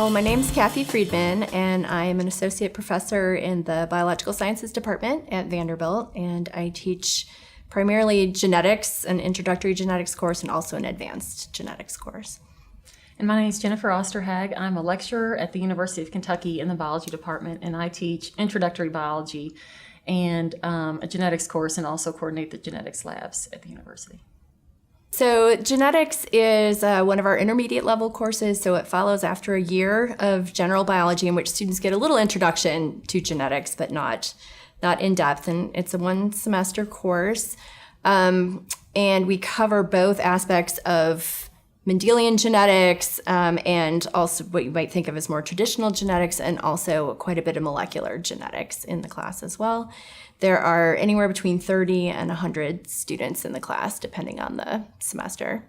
Oh, my name's Kathy Friedman, and I'm an associate professor in the Biological Sciences Department at Vanderbilt, and I teach primarily genetics, an introductory genetics course, and also an advanced genetics course. And my name is Jennifer Osterhage. I'm a lecturer at the University of Kentucky in the biology department, and I teach introductory biology and a genetics course, and also coordinate the genetics labs at the university. So genetics is one of our intermediate level courses, so it follows after a year of general biology in which students get a little introduction to genetics, but not in depth, and it's a one semester course. And we cover both aspects of Mendelian genetics and also what you might think of as more traditional genetics, and also quite a bit of molecular genetics in the class as well. There are anywhere between 30 and 100 students in the class, depending on the semester.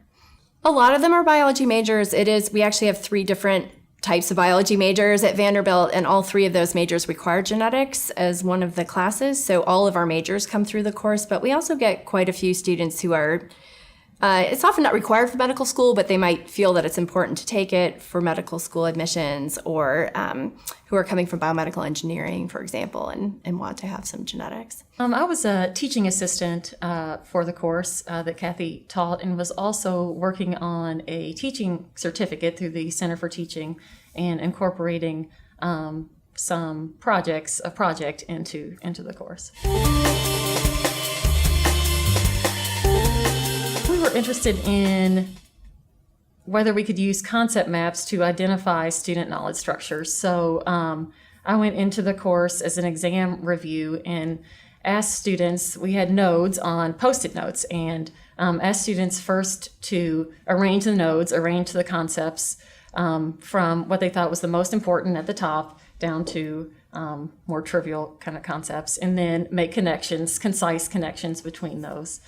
A lot of them are biology majors. We actually have 3 different types of biology majors at Vanderbilt, and all 3 of those majors require genetics as one of the classes. So all of our majors come through the course, but we also get quite a few students who are it's often not required for medical school, but they might feel that it's important to take it for medical school admissions, or who are coming from biomedical engineering, for example, and want to have some genetics. I was a teaching assistant for the course that Kathy taught, and was also working on a teaching certificate through the Center for Teaching, and incorporating some project into the course. We were interested in whether we could use concept maps to identify student knowledge structures. So I went into the course as an exam review and asked students, we had nodes on Post-it notes, and asked students first to arrange the nodes, arrange the concepts from what they thought was the most important at the top down to more trivial kind of concepts, and then make connections, concise connections between those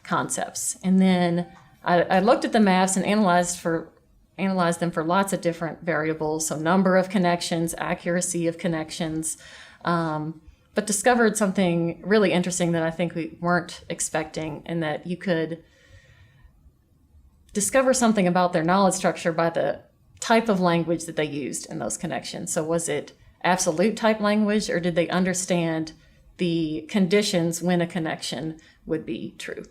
concepts. And then I looked at the maps and analyzed them for lots of different variables, so number of connections, accuracy of connections, but discovered something really interesting that I think we weren't expecting, and that you could discover something about their knowledge structure by the type of language that they used in those connections. So was it absolute type language, or did they understand the conditions when a connection would be true?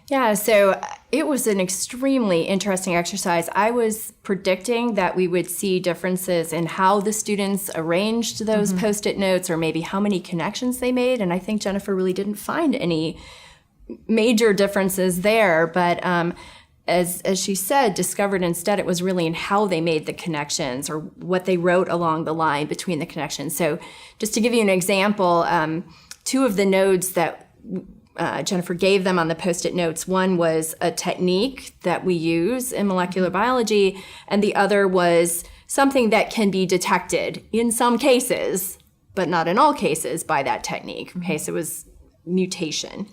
Yeah, so it was an extremely interesting exercise. I was predicting that we would see differences in how the students arranged those Post-it notes, or maybe how many connections they made, and I think Jennifer really didn't find any major differences there, but as she said, discovered instead it was really in how they made the connections, or what they wrote along the line between the connections. So just to give you an example, 2 of the nodes that Jennifer gave them on the Post-it notes, one was a technique that we use in molecular biology, and the other was something that can be detected in some cases, but not in all cases, by that technique. Okay, so it was mutation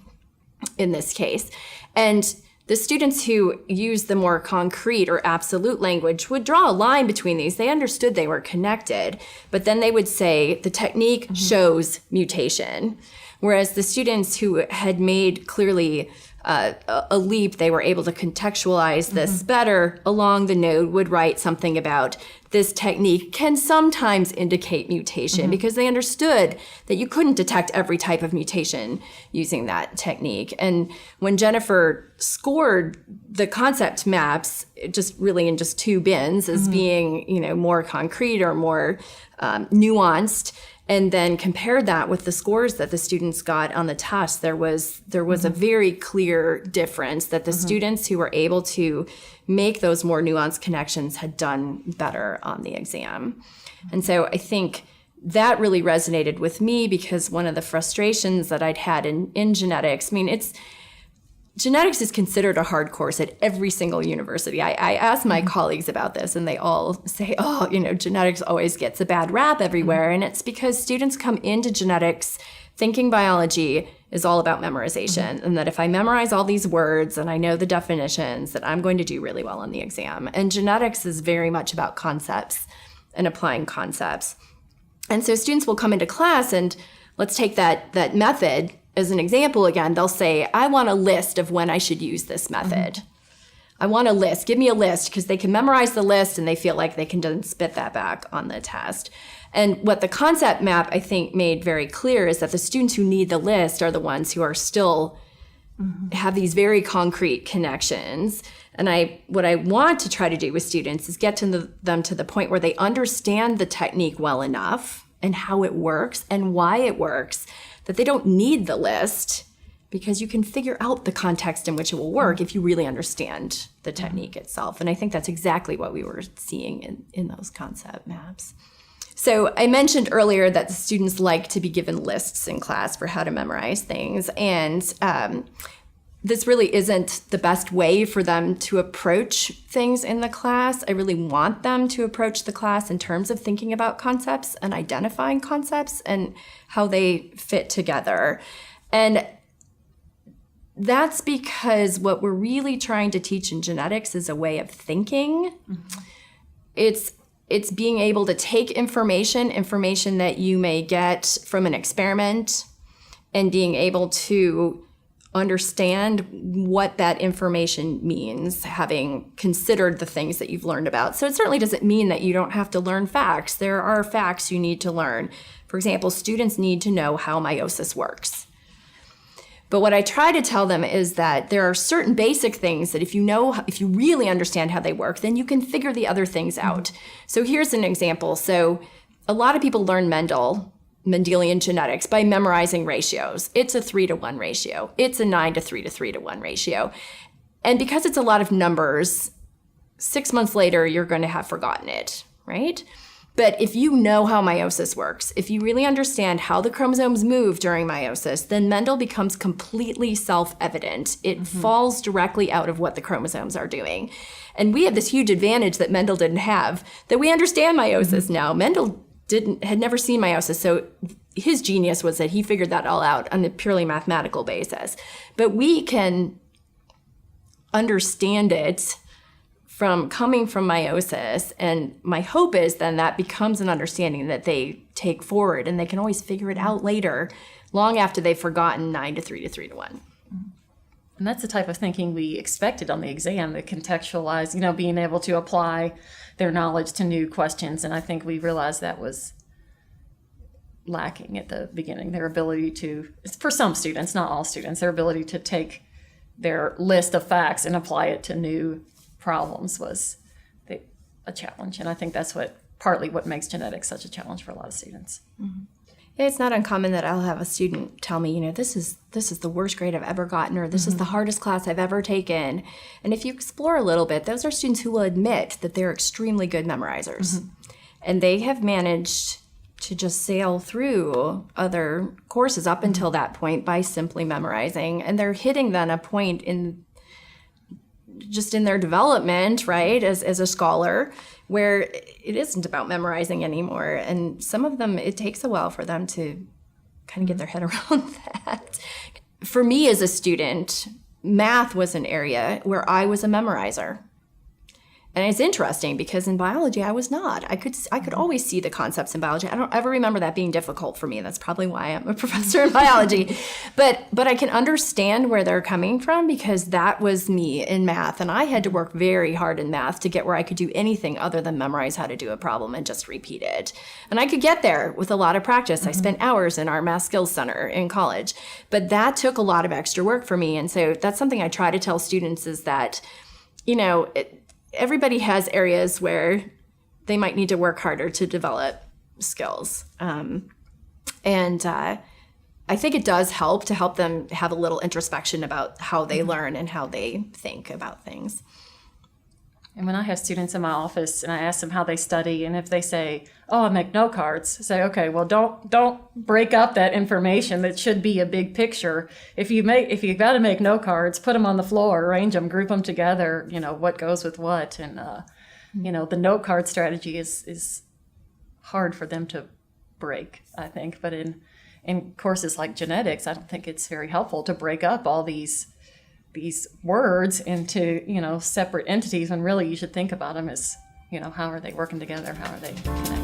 in this case. And the students who used the more concrete or absolute language would draw a line between these. They understood they were connected, but then they would say the technique shows mutation. Whereas the students who had made clearly a leap, they were able to contextualize this better along the node, would write something about this technique can sometimes indicate mutation, because they understood that you couldn't detect every type of mutation using that technique. And when Jennifer scored the concept maps, just really in just 2 bins as being, more concrete or more nuanced, and then compared that with the scores that the students got on the test, there was a very clear difference that the students who were able to make those more nuanced connections had done better on the exam. And so I think that really resonated with me, because one of the frustrations that I'd had in genetics, genetics is considered a hard course at every single university. I asked my colleagues about this, and they all say, genetics always gets a bad rap everywhere. And it's because students come into genetics thinking biology is all about memorization, and that if I memorize all these words and I know the definitions, that I'm going to do really well on the exam. And genetics is very much about concepts and applying concepts. And so students will come into class, and let's take that method as an example again. They'll say, I want a list of when I should use this method. I want a list. Give me a list, because they can memorize the list and they feel like they can then spit that back on the test. And what the concept map, I think, made very clear is that the students who need the list are the ones who are still have these very concrete connections. And what I want to try to do with students is get them to the point where they understand the technique well enough and how it works and why it works, that they don't need the list, because you can figure out the context in which it will work if you really understand the technique itself. And I think that's exactly what we were seeing in those concept maps. So I mentioned earlier that the students like to be given lists in class for how to memorize things. And this really isn't the best way for them to approach things in the class. I really want them to approach the class in terms of thinking about concepts and identifying concepts and how they fit together. And that's because what we're really trying to teach in genetics is a way of thinking. It's being able to take information that you may get from an experiment, and being able to understand what that information means, having considered the things that you've learned about. So it certainly doesn't mean that you don't have to learn facts. There are facts you need to learn. For example, students need to know how meiosis works. But what I try to tell them is that there are certain basic things that if you really understand how they work, then you can figure the other things out. So here's an example. So a lot of people learn Mendelian genetics by memorizing ratios. It's a 3-to-1 ratio. It's a 9-to-3 to 3-to-1 ratio. And because it's a lot of numbers, 6 months later, you're going to have forgotten it, right? But if you know how meiosis works, if you really understand how the chromosomes move during meiosis, then Mendel becomes completely self-evident. It falls directly out of what the chromosomes are doing. And we have this huge advantage that Mendel didn't have, that we understand meiosis now. Mendel had never seen meiosis, so his genius was that he figured that all out on a purely mathematical basis. But we can understand it coming from meiosis, and my hope is then that becomes an understanding that they take forward, and they can always figure it out later, long after they've forgotten 9-to-3 to 3-to-1. And that's the type of thinking we expected on the exam, to contextualize, being able to apply their knowledge to new questions. And I think we realized that was lacking at the beginning, their ability to, for some students, not all students, their ability to take their list of facts and apply it to new problems was a challenge. And I think that's partly what makes genetics such a challenge for a lot of students. Yeah, it's not uncommon that I'll have a student tell me, this is the worst grade I've ever gotten, or this is the hardest class I've ever taken. And if you explore a little bit, those are students who will admit that they're extremely good memorizers. And they have managed to just sail through other courses up until that point by simply memorizing. And they're hitting then a point in their development, right, as a scholar, where it isn't about memorizing anymore. And some of them, it takes a while for them to kind of get their head around that. For me as a student, math was an area where I was a memorizer. And it's interesting because in biology, I was not. I could always see the concepts in biology. I don't ever remember that being difficult for me. That's probably why I'm a professor in biology. But I can understand where they're coming from, because that was me in math. And I had to work very hard in math to get where I could do anything other than memorize how to do a problem and just repeat it. And I could get there with a lot of practice. I spent hours in our Math Skills Center in college. But that took a lot of extra work for me. And so that's something I try to tell students is that, everybody has areas where they might need to work harder to develop skills. And I think it does help them have a little introspection about how they learn and how they think about things. And when I have students in my office and I ask them how they study, and if they say, I make note cards, I say, okay, well, don't break up that information that should be a big picture. If you've got to make note cards, put them on the floor, arrange them, group them together, what goes with what. And, the note card strategy is hard for them to break, I think. But in courses like genetics, I don't think it's very helpful to break up all these words into, separate entities, when really you should think about them as, how are they working together? How are they connected?